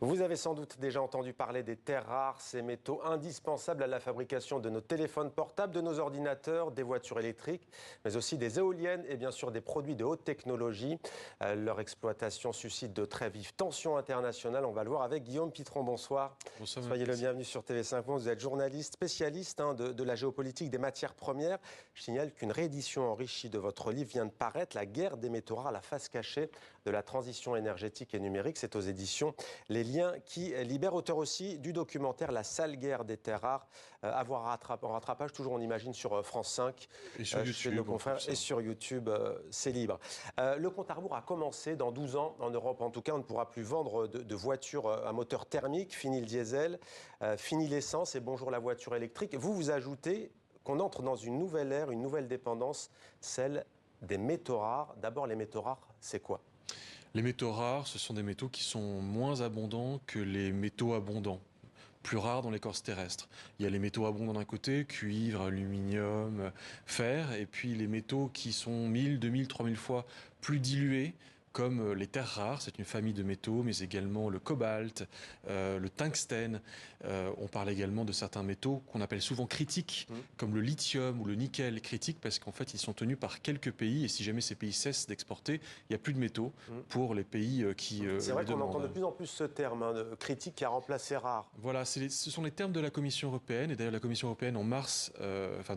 Vous avez sans doute déjà entendu parler des terres rares, ces métaux indispensables à la fabrication de nos téléphones portables, de nos ordinateurs, des voitures électriques, mais aussi des éoliennes et bien sûr des produits de haute technologie. Leur exploitation suscite de très vives tensions internationales. On va le voir avec Guillaume Pitron. Bonsoir. Bonsoir. Soyez le bienvenu sur TV5 Monde. Vous êtes journaliste, spécialiste de la géopolitique des matières premières. Je signale qu'une réédition enrichie de votre livre vient de paraître, La guerre des métaux rares, la face cachée de la transition énergétique et numérique. C'est aux éditions Les Liens qui libèrent, auteur aussi du documentaire La sale guerre des terres rares, à voir en rattrapage, toujours on imagine sur France 5, et sur YouTube, chez nos confrères, et sur YouTube, c'est libre. Le compte à rebours a commencé dans 12 ans, en Europe en tout cas, on ne pourra plus vendre de voitures à moteur thermique, fini le diesel, fini l'essence et bonjour la voiture électrique. Vous ajoutez qu'on entre dans une nouvelle ère, une nouvelle dépendance, celle des métaux rares. D'abord, les métaux rares, c'est quoi ? Les métaux rares, ce sont des métaux qui sont moins abondants que les métaux abondants, plus rares dans l'écorce terrestre. Il y a les métaux abondants d'un côté, cuivre, aluminium, fer, et puis les métaux qui sont 1000, 2000, 3000 fois plus dilués, comme les terres rares, c'est une famille de métaux, mais également le cobalt, le tungstène. On parle également de certains métaux qu'on appelle souvent critiques, comme le lithium ou le nickel critique, parce qu'en fait, ils sont tenus par quelques pays, et si jamais ces pays cessent d'exporter, il n'y a plus de métaux pour les pays qui C'est vrai le qu'on demandent. entend de plus en plus ce terme, de critique qui a remplacé rare. Voilà, ce sont les termes de la Commission européenne, et d'ailleurs la Commission européenne en mars,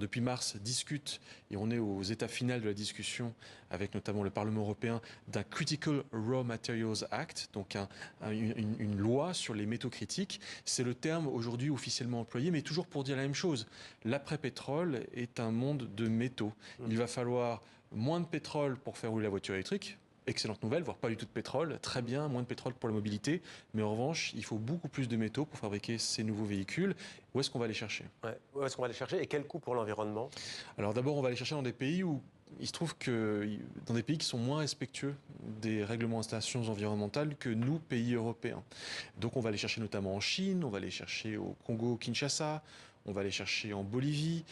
depuis mars, discute, et on est aux étapes finales de la discussion, avec notamment le Parlement européen, d'un Critical Raw Materials Act, donc une loi sur les métaux critiques. C'est le terme aujourd'hui officiellement employé, mais toujours pour dire la même chose. L'après-pétrole est un monde de métaux. Il va falloir moins de pétrole pour faire rouler la voiture électrique. Excellente nouvelle, voire pas du tout de pétrole, très bien, moins de pétrole pour la mobilité, mais en revanche, il faut beaucoup plus de métaux pour fabriquer ces nouveaux véhicules. Où est-ce qu'on va les chercher ? Où est-ce qu'on va les chercher et quel coût pour l'environnement ? Alors d'abord, on va les chercher dans des pays où il se trouve que dans des pays qui sont moins respectueux des réglementations environnementales que nous, pays européens. Donc on va les chercher notamment en Chine, on va les chercher au Congo-Kinshasa, on va les chercher en Bolivie.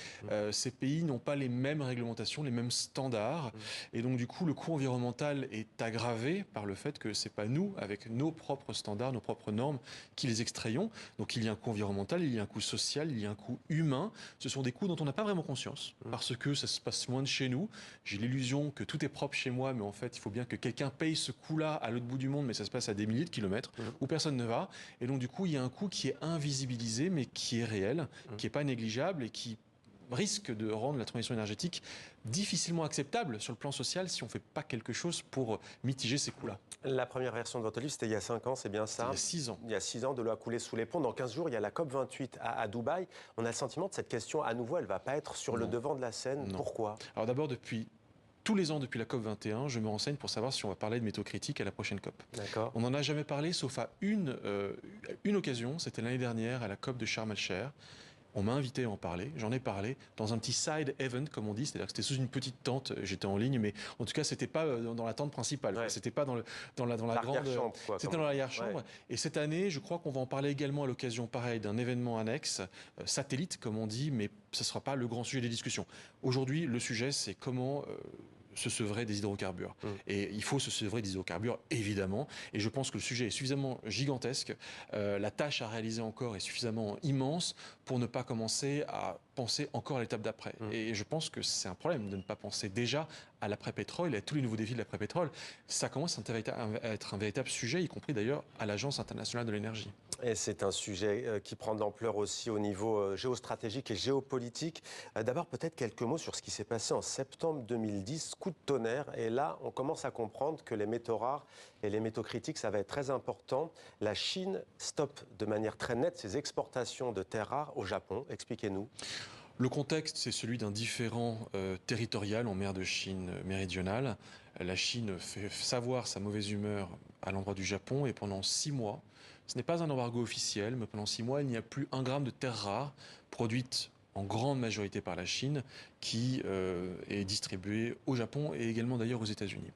Ces pays n'ont pas les mêmes réglementations, les mêmes standards. Et donc, du coup, le coût environnemental est aggravé par le fait que c'est pas nous, avec nos propres standards, nos propres normes, qui les extrayons. Donc, il y a un coût environnemental, il y a un coût social, il y a un coût humain. Ce sont des coûts dont on n'a pas vraiment conscience, parce que ça se passe loin de chez nous. J'ai l'illusion que tout est propre chez moi, mais en fait, il faut bien que quelqu'un paye ce coût-là à l'autre bout du monde, mais ça se passe à des milliers de kilomètres, où personne ne va. Et donc, du coup, il y a un coût qui est invisibilisé, mais qui est réel, qui n'est pas négligeable et qui risque de rendre la transition énergétique difficilement acceptable sur le plan social si on ne fait pas quelque chose pour mitiger ces coûts-là. La première version de votre livre, c'était il y a 5 ans, c'est bien ça ? Il y a 6 ans. Il y a 6 ans, de l'eau a coulé sous les ponts. Dans 15 jours, il y a la COP28 à Dubaï. On a le sentiment que cette question, à nouveau, elle ne va pas être sur le devant de la scène. Non. Pourquoi ? Alors d'abord, tous les ans depuis la COP21, je me renseigne pour savoir si on va parler de métaux critiques à la prochaine COP. D'accord. On n'en a jamais parlé, sauf à une occasion, c'était l'année dernière à la COP de Sharm el-Sheikh. On m'a invité à en parler, j'en ai parlé dans un petit side event, comme on dit, c'est-à-dire que c'était sous une petite tente, j'étais en ligne, mais en tout cas, c'était pas dans la tente principale, c'était pas dans la grande chambre, c'était dans l'arrière-chambre. Et cette année, je crois qu'on va en parler également à l'occasion, pareil, d'un événement annexe, satellite, comme on dit, mais ce sera pas le grand sujet des discussions. Aujourd'hui, le sujet, c'est comment se sevrer des hydrocarbures. Et il faut se sevrer des hydrocarbures, évidemment. Et je pense que le sujet est suffisamment gigantesque. La tâche à réaliser encore est suffisamment immense pour ne pas commencer à penser encore à l'étape d'après. Et je pense que c'est un problème de ne pas penser déjà à l'après-pétrole et à tous les nouveaux défis de l'après-pétrole. Ça commence à être un véritable sujet, y compris d'ailleurs à l'Agence internationale de l'énergie. Et c'est un sujet qui prend de l'ampleur aussi au niveau géostratégique et géopolitique. D'abord, peut-être quelques mots sur ce qui s'est passé en septembre 2010, coup de tonnerre. Et là, on commence à comprendre que les métaux rares et les métaux critiques, ça va être très important. La Chine stoppe de manière très nette ses exportations de terres rares au Japon. Expliquez-nous. Le contexte, c'est celui d'un différend territorial en mer de Chine méridionale. La Chine fait savoir sa mauvaise humeur à l'endroit du Japon et pendant 6 mois, ce n'est pas un embargo officiel, mais pendant 6 mois, il n'y a plus 1 gramme de terres rares produites en grande majorité par la Chine qui est distribué au Japon et également d'ailleurs aux États-Unis.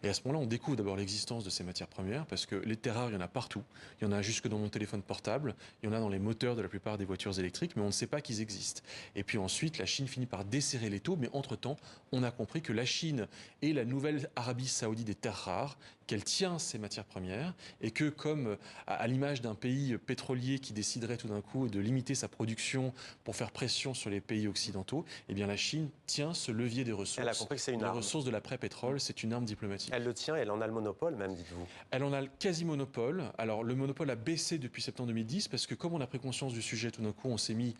Et à ce moment-là, on découvre d'abord l'existence de ces matières premières parce que les terres rares, il y en a partout. Il y en a jusque dans mon téléphone portable, il y en a dans les moteurs de la plupart des voitures électriques, mais on ne sait pas qu'ils existent. Et puis ensuite, la Chine finit par desserrer les taux, mais entre-temps, on a compris que la Chine est la nouvelle Arabie Saoudite des terres rares, qu'elle tient ces matières premières et que comme à l'image d'un pays pétrolier qui déciderait tout d'un coup de limiter sa production pour faire pression sur les pays occidentaux, eh bien la Chine tient ce levier des ressources. Elle a compris que c'est une les arme. ressources de l'après-pétrole, c'est une arme diplomatique. Elle le tient, elle en a le monopole même, dites-vous. Elle en a le quasi-monopole. Alors le monopole a baissé depuis septembre 2010 parce que comme on a pris conscience du sujet, tout d'un coup on s'est mis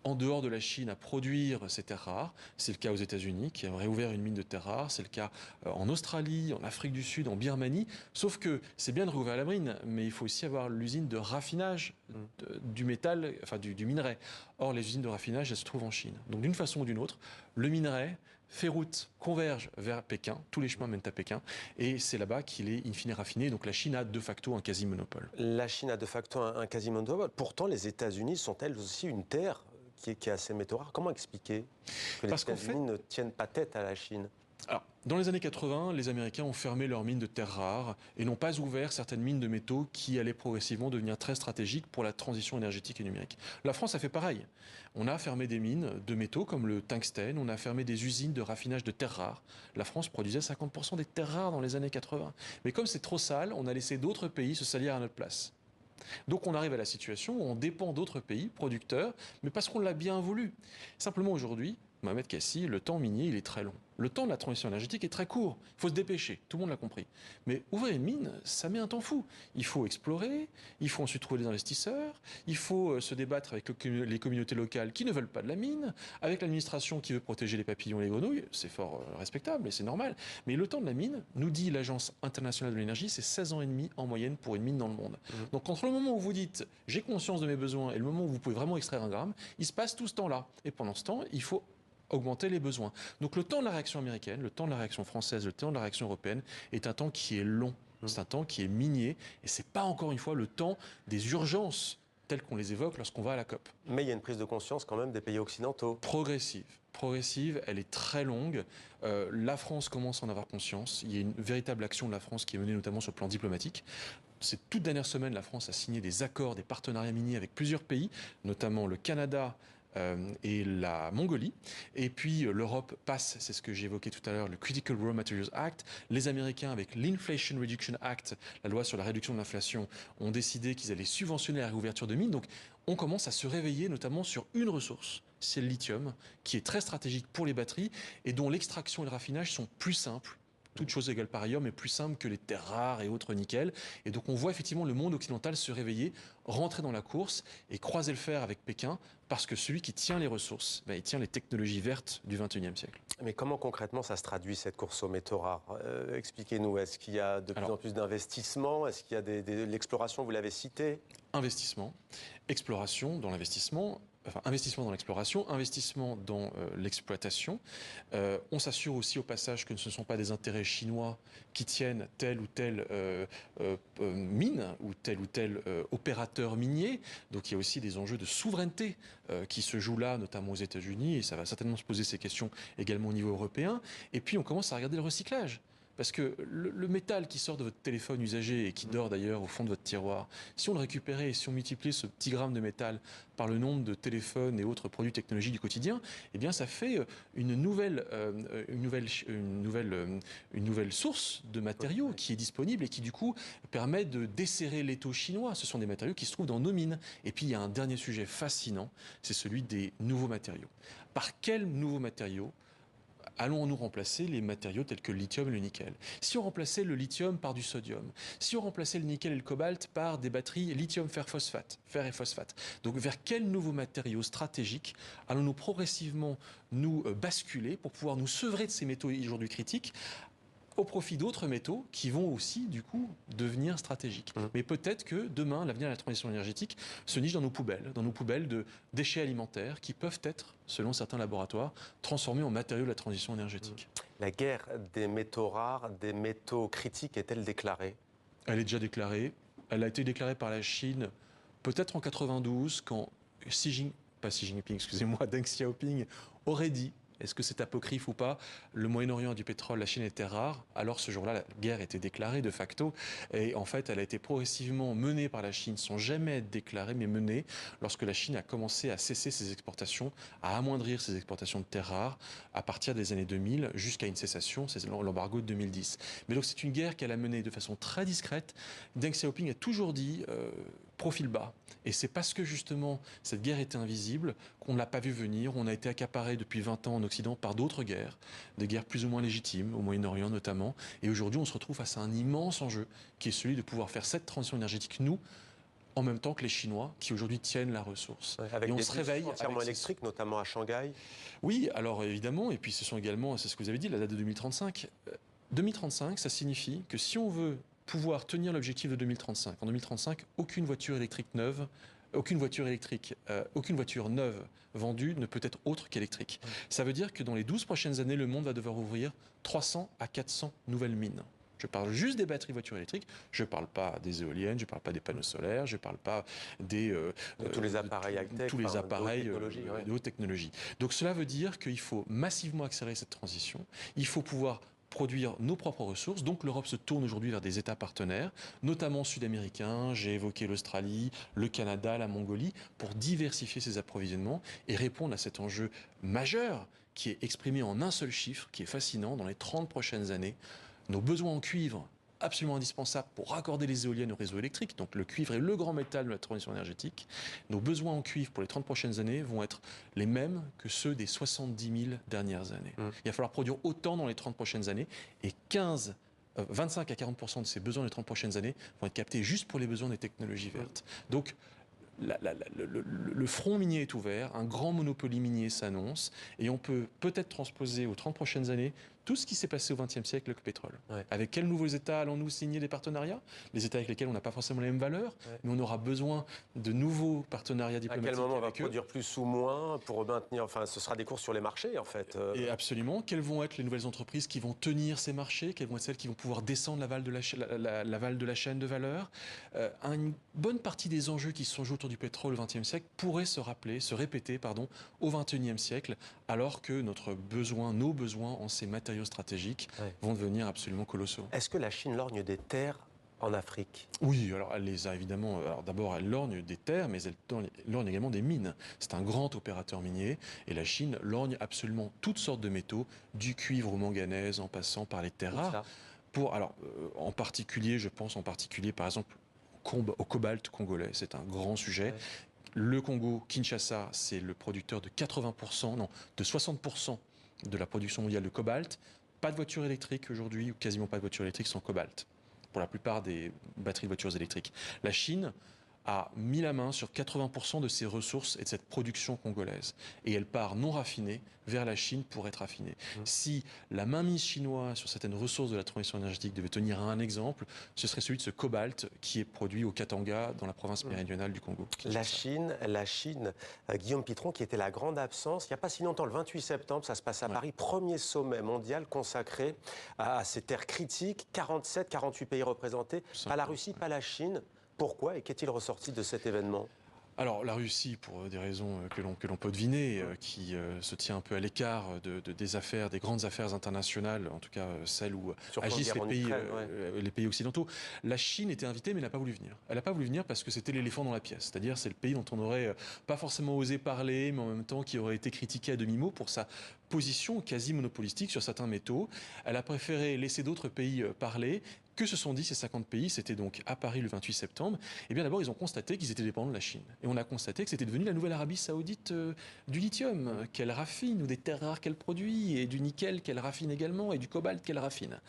en dehors de la Chine à produire ces terres rares. C'est le cas aux États-Unis qui ont réouvert une mine de terres rares. C'est le cas en Australie, en Afrique du Sud, en Birmanie. Sauf que c'est bien de réouvrir la mine, mais il faut aussi avoir l'usine de raffinage du métal, enfin du minerai. Or, les usines de raffinage, elles se trouvent en Chine. Donc d'une façon ou d'une autre, le minerai fait route, converge vers Pékin, tous les chemins mènent à Pékin, et c'est là-bas qu'il est in fine raffiné. Donc la Chine a de facto un quasi-monopole. La Chine a de facto un quasi-monopole. Pourtant, les États-Unis sont elles aussi une terre qui a ces métaux rares. Comment expliquer que les États-Unis ne tiennent pas tête à la Chine? Alors, dans les années 80, les Américains ont fermé leurs mines de terres rares et n'ont pas ouvert certaines mines de métaux qui allaient progressivement devenir très stratégiques pour la transition énergétique et numérique. La France a fait pareil. On a fermé des mines de métaux comme le tungstène, on a fermé des usines de raffinage de terres rares. La France produisait 50% des terres rares dans les années 80. Mais comme c'est trop sale, on a laissé d'autres pays se salir à notre place. Donc on arrive à la situation où on dépend d'autres pays producteurs, mais parce qu'on l'a bien voulu. Simplement aujourd'hui, Mohamed Kassi, le temps minier, il est très long. Le temps de la transition énergétique est très court. Il faut se dépêcher, tout le monde l'a compris. Mais ouvrir une mine, ça met un temps fou. Il faut explorer, il faut ensuite trouver des investisseurs, il faut se débattre avec les communautés locales qui ne veulent pas de la mine, avec l'administration qui veut protéger les papillons et les grenouilles, c'est fort respectable et c'est normal. Mais le temps de la mine, nous dit l'Agence internationale de l'énergie, c'est 16 ans et demi en moyenne pour une mine dans le monde. Donc entre le moment où vous dites j'ai conscience de mes besoins et le moment où vous pouvez vraiment extraire un gramme, il se passe tout ce temps-là. Et pendant ce temps, il faut augmenter les besoins. Donc le temps de la réaction américaine, le temps de la réaction française, le temps de la réaction européenne est un temps qui est long. C'est un temps qui est minier et c'est pas encore une fois le temps des urgences telles qu'on les évoque lorsqu'on va à la COP. Mais il y a une prise de conscience quand même des pays occidentaux. Progressive, elle est très longue. La France commence à en avoir conscience. Il y a une véritable action de la France qui est menée notamment sur le plan diplomatique. Ces toutes dernières semaines, la France a signé des accords, des partenariats miniers avec plusieurs pays, notamment le Canada, et la Mongolie. Et puis l'Europe passe, c'est ce que j'ai évoqué tout à l'heure, le Critical Raw Materials Act. Les Américains, avec l'Inflation Reduction Act, la loi sur la réduction de l'inflation, ont décidé qu'ils allaient subventionner la réouverture de mines. Donc on commence à se réveiller notamment sur une ressource, c'est le lithium, qui est très stratégique pour les batteries et dont l'extraction et le raffinage sont plus simples. Toutes choses égales par ailleurs, mais plus simple que les terres rares et autres nickel. Et donc on voit effectivement le monde occidental se réveiller, rentrer dans la course et croiser le fer avec Pékin, parce que celui qui tient les ressources, il tient les technologies vertes du XXIe siècle. Mais comment concrètement ça se traduit, cette course aux métaux rares? Expliquez-nous, est-ce qu'il y a de plus en plus d'investissements? Est-ce qu'il y a l'exploration, vous l'avez cité? Investissement, exploration dans l'investissement. Enfin, investissement dans l'exploration, investissement dans l'exploitation. On s'assure aussi au passage que ce ne sont pas des intérêts chinois qui tiennent telle ou telle mine ou tel opérateur minier. Donc il y a aussi des enjeux de souveraineté qui se jouent là, notamment aux États-Unis, et ça va certainement se poser ces questions également au niveau européen. Et puis on commence à regarder le recyclage. Parce que le métal qui sort de votre téléphone usagé et qui dort d'ailleurs au fond de votre tiroir, si on le récupérait et si on multipliait ce petit gramme de métal par le nombre de téléphones et autres produits technologiques du quotidien, eh bien ça fait une nouvelle source de matériaux qui est disponible et qui du coup permet de desserrer l'étau chinois. Ce sont des matériaux qui se trouvent dans nos mines. Et puis il y a un dernier sujet fascinant, c'est celui des nouveaux matériaux. Par quels nouveaux matériaux allons-nous remplacer les matériaux tels que le lithium et le nickel? Si on remplaçait le lithium par du sodium, si on remplaçait le nickel et le cobalt par des batteries lithium fer et phosphate, donc vers quels nouveaux matériaux stratégiques allons-nous progressivement nous basculer pour pouvoir nous sevrer de ces métaux aujourd'hui critiques au profit d'autres métaux qui vont aussi, du coup, devenir stratégiques. Mais peut-être que demain, l'avenir de la transition énergétique se niche dans nos poubelles de déchets alimentaires qui peuvent être, selon certains laboratoires, transformés en matériaux de la transition énergétique. La guerre des métaux rares, des métaux critiques est-elle déclarée? Elle est déjà déclarée. Elle a été déclarée par la Chine peut-être en 92, quand Deng Xiaoping aurait dit, est-ce que c'est apocryphe ou pas, le Moyen-Orient a du pétrole, la Chine était rare. Alors ce jour-là, la guerre était déclarée de facto. Et en fait, elle a été progressivement menée par la Chine, sans jamais être déclarée, mais menée lorsque la Chine a commencé à cesser ses exportations, à amoindrir ses exportations de terres rares à partir des années 2000 jusqu'à une cessation, c'est l'embargo de 2010. Mais donc c'est une guerre qu'elle a menée de façon très discrète. Deng Xiaoping a toujours dit profil bas. Et c'est parce que justement cette guerre était invisible qu'on ne l'a pas vu venir. On a été accaparé depuis 20 ans en Occident par d'autres guerres, des guerres plus ou moins légitimes, au Moyen-Orient notamment. Et aujourd'hui, on se retrouve face à un immense enjeu qui est celui de pouvoir faire cette transition énergétique, nous, en même temps que les Chinois, qui aujourd'hui tiennent la ressource. Ouais, avec et on des se réveille entièrement avec électriques, notamment à Shanghai. Oui, alors évidemment, et puis ce sont également, c'est ce que vous avez dit, la date de 2035. 2035, ça signifie que si on veut pouvoir tenir l'objectif de 2035, en 2035, aucune voiture électrique neuve, aucune voiture neuve vendue ne peut être autre qu'électrique. Ça veut dire que dans les 12 prochaines années, le monde va devoir ouvrir 300 à 400 nouvelles mines. Je parle juste des batteries voitures électriques, je ne parle pas des éoliennes, je ne parle pas des panneaux solaires, je ne parle pas des, de tous les appareils high-tech, tous les appareils de haute technologie. Donc cela veut dire qu'il faut massivement accélérer cette transition, il faut pouvoir produire nos propres ressources. Donc l'Europe se tourne aujourd'hui vers des États partenaires, notamment sud-américains, j'ai évoqué l'Australie, le Canada, la Mongolie, pour diversifier ses approvisionnements et répondre à cet enjeu majeur qui est exprimé en un seul chiffre, qui est fascinant. Dans les 30 prochaines années, nos besoins en cuivre, absolument indispensables pour raccorder les éoliennes au réseau électrique, donc le cuivre est le grand métal de la transition énergétique, nos besoins en cuivre pour les 30 prochaines années vont être les mêmes que ceux des 70 000 dernières années. Il va falloir produire autant dans les 30 prochaines années et 25 à 40% de ces besoins des 30 prochaines années vont être captés juste pour les besoins des technologies vertes. Donc le front minier est ouvert, un grand monopoly minier s'annonce et on peut peut-être transposer aux 30 prochaines années tout ce qui s'est passé au XXe siècle avec le pétrole. Ouais. Avec quels nouveaux États allons-nous signer des partenariats? Les États avec lesquels on n'a pas forcément les mêmes valeurs, mais on aura besoin de nouveaux partenariats diplomatiques. À quel moment on va eux. produire plus ou moins pour maintenir, enfin ce sera des courses sur les marchés en fait. Et absolument, quelles vont être les nouvelles entreprises qui vont tenir ces marchés? Quelles vont être celles qui vont pouvoir descendre l'aval de la chaîne de valeur? Une bonne partie des enjeux qui se sont joués autour du pétrole au XXe siècle pourraient se répéter au XXIe siècle, alors que nos besoins en ces matériaux stratégiques vont devenir absolument colossaux. Est-ce que la Chine lorgne des terres en Afrique? Oui, alors elle les a évidemment. Alors d'abord, elle lorgne des terres, mais elle lorgne également des mines. C'est un grand opérateur minier et la Chine lorgne absolument toutes sortes de métaux, du cuivre au manganèse, en passant par les terres rares. En particulier, je pense par exemple au cobalt congolais. C'est un grand sujet. Ouais. Le Congo, Kinshasa, c'est le producteur de 60% de la production mondiale de cobalt. Pas de voitures électriques aujourd'hui, ou quasiment pas de voitures électriques sans cobalt, pour la plupart des batteries de voitures électriques. La Chine a mis la main sur 80% de ses ressources et de cette production congolaise. Et elle part non raffinée vers la Chine pour être raffinée. Si la mainmise chinoise sur certaines ressources de la transition énergétique devait tenir à un exemple, ce serait celui de ce cobalt qui est produit au Katanga, dans la province méridionale du Congo. La Chine, Guillaume Pitron, qui était la grande absence, il n'y a pas si longtemps, le 28 septembre, ça se passe à Paris, premier sommet mondial consacré à ces terres critiques, 47-48 pays représentés, pas la Russie, pas la Chine. Pourquoi et qu'est-il ressorti de cet événement ? Alors la Russie, pour des raisons que l'on peut deviner, qui se tient un peu à l'écart des affaires, des grandes affaires internationales, en tout cas celles où agissent les pays occidentaux. La Chine était invitée mais n'a pas voulu venir. Elle n'a pas voulu venir parce que c'était l'éléphant dans la pièce. C'est-à-dire c'est le pays dont on n'aurait pas forcément osé parler, mais en même temps qui aurait été critiqué à demi-mot pour sa position quasi monopolistique sur certains métaux. Elle a préféré laisser d'autres pays parler. Que se sont dit ces 50 pays? C'était donc à Paris le 28 septembre. Eh bien d'abord, ils ont constaté qu'ils étaient dépendants de la Chine. Et on a constaté que c'était devenu la nouvelle Arabie Saoudite du lithium, qu'elle raffine, ou des terres rares qu'elle produit, et du nickel qu'elle raffine également, et du cobalt qu'elle raffine.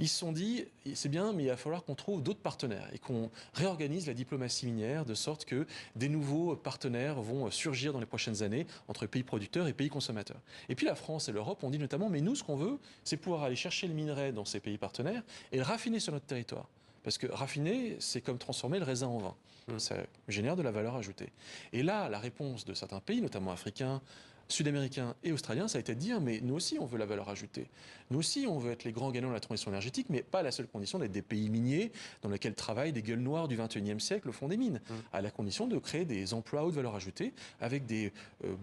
Ils se sont dit, c'est bien, mais il va falloir qu'on trouve d'autres partenaires, et qu'on réorganise la diplomatie minière, de sorte que des nouveaux partenaires vont surgir dans les prochaines années, entre pays producteurs et pays consommateurs. Et puis la France et l'Europe ont dit notamment, mais nous, ce qu'on veut, c'est pouvoir aller chercher le minerai dans ces pays partenaires, et le raffiner sur notre territoire. Parce que raffiner, c'est comme transformer le raisin en vin. Ça génère de la valeur ajoutée. Et là, la réponse de certains pays, notamment africains, Sud-Américains et Australiens, ça a été de dire, mais nous aussi, on veut la valeur ajoutée. Nous aussi, on veut être les grands gagnants de la transition énergétique, mais pas à la seule condition d'être des pays miniers dans lesquels travaillent des gueules noires du XXIe siècle au fond des mines, à la condition de créer des emplois à haute valeur ajoutée avec des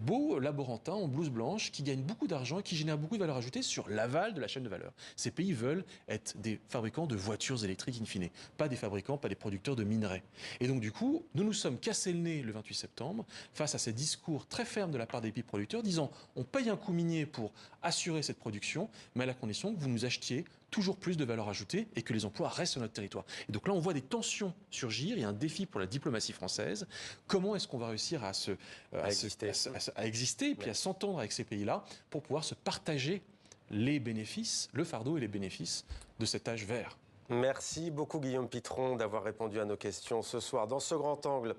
beaux laborantins en blouse blanche qui gagnent beaucoup d'argent et qui génèrent beaucoup de valeur ajoutée sur l'aval de la chaîne de valeur. Ces pays veulent être des fabricants de voitures électriques in fine, pas des fabricants, pas des producteurs de minerais. Et donc du coup, nous nous sommes cassés le nez le 28 septembre face à ces discours très fermes de la part des pays producteurs disant on paye un coût minier pour assurer cette production, mais à la condition que vous nous achetiez toujours plus de valeur ajoutée et que les emplois restent sur notre territoire. Et donc là, on voit des tensions surgir. Il y a un défi pour la diplomatie française. Comment est-ce qu'on va réussir à exister et puis à s'entendre avec ces pays-là pour pouvoir se partager les bénéfices, le fardeau et les bénéfices de cet âge vert? Merci beaucoup Guillaume Pitron d'avoir répondu à nos questions ce soir dans ce grand angle.